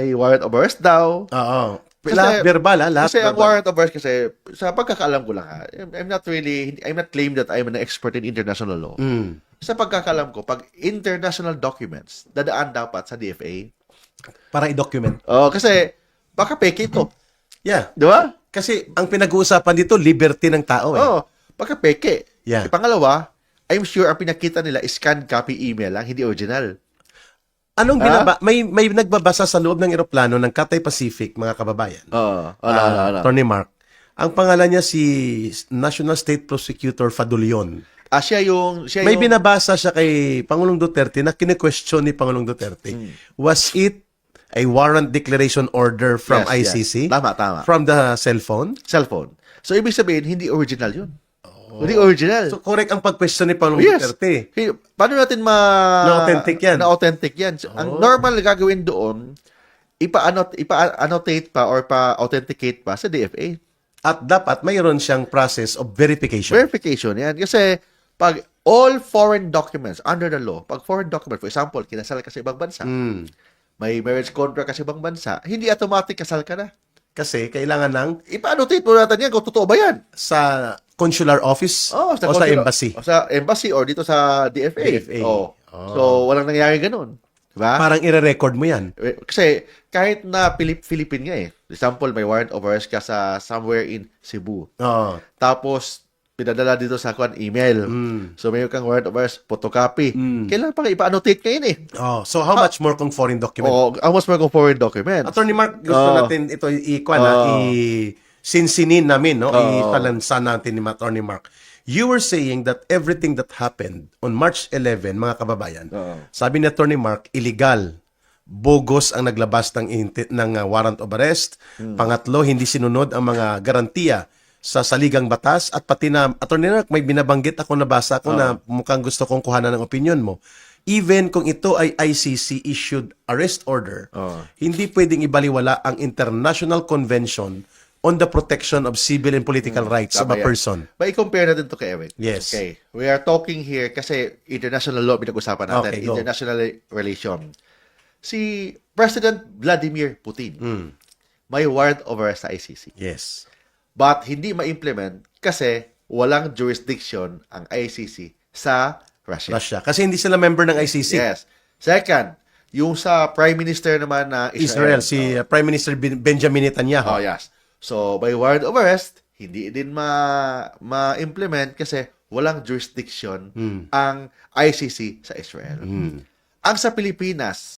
may warrant of arrest daw. Oo. Kasi- Lahat verbal, lahat Kasi ang verbal. warrant of arrest kasi, sa pagkakaalam ko lang I'm not claiming that I'm an expert in international law. Mm. Sa pagkakaalam ko, pag international documents, dadaan dapat sa DFA. Para i-document. Kasi, baka peke ito. Yeah. Di ba? Kasi ang pinag-uusapan dito, liberty ng tao eh. Baka peke. Yeah. Pangalawa, I'm sure ang pinakita nila is scanned copy email lang, hindi original. Anong may nagbabasa sa loob ng eroplano ng Cathay Pacific, mga kababayan. Attorney Mark. Ang pangalan niya si National State Prosecutor Fadulion. Siya May yung, binabasa siya kay Pangulong Duterte na kine-question ni Pangulong Duterte. Was it a warrant declaration order from Yes, ICC? yes. Tama. From the cellphone? Cellphone. So, ibig sabihin, hindi original yun. Hindi original. So, correct ang pag-question ni Pangulong Duterte. Paano natin Na-authentic yan. Na-authentic yan. So, ang normal na gagawin doon, ipa-annotate pa or pa-authenticate pa sa DFA. At dapat mayroon siyang process of verification. Verification yan. Kasi, pag all foreign documents under the law, pag foreign document, for example, kinasal ka sa ibang bansa, may marriage contract ka sa ibang bansa, hindi automatic kasal ka na. Kasi kailangan ng Ipa-annotate mo natin yan kung totoo ba yan. sa consular office o sa embassy. O sa embassy or dito sa DFA. So, walang nangyari ganun. Diba? Parang ire-record mo yan. Kasi kahit na Philippine nga eh. For example, may warrant of arrest ka sa somewhere in Cebu. Oo. Tapos, pinadala dito sa email. So, mayroon kang warrant of arrest, photocopy. Kailangan pa ipa-annotate ngayon eh. Oh, so how much more kung foreign document? Almost more kung foreign documents. Attorney Mark, gusto natin ito i-sinsinin namin, no? Italansan natin ni Attorney Mark. You were saying that everything that happened on March 11, mga kababayan, sabi ni Attorney Mark, illegal. Bogus ang naglabas ng warrant of arrest. Pangatlo, hindi sinunod ang mga garantiya sa saligang batas at pati na, Attorney Mark, may binabanggit ako, nabasa ko na mukhang gusto kong kuhanan ng opinion mo. Even kung ito ay ICC issued arrest order, hindi pwedeng ibaliwala ang International Convention on the Protection of Civil and Political Rights of a person. But i-compare natin to kay Eric. Yes. Okay. We are talking here kasi international law pinag-usapan natin. Okay, go. International relation. Si President Vladimir Putin, may warrant of arrest sa ICC. Yes. But hindi ma-implement kasi walang jurisdiction ang ICC sa Russia. Kasi hindi sila member ng ICC. Yes. Second, yung sa Prime Minister naman na Israel, si Prime Minister Benjamin Netanyahu. Yes. So, by warrant of arrest, hindi din ma-implement kasi walang jurisdiction ang ICC sa Israel. Ang sa Pilipinas,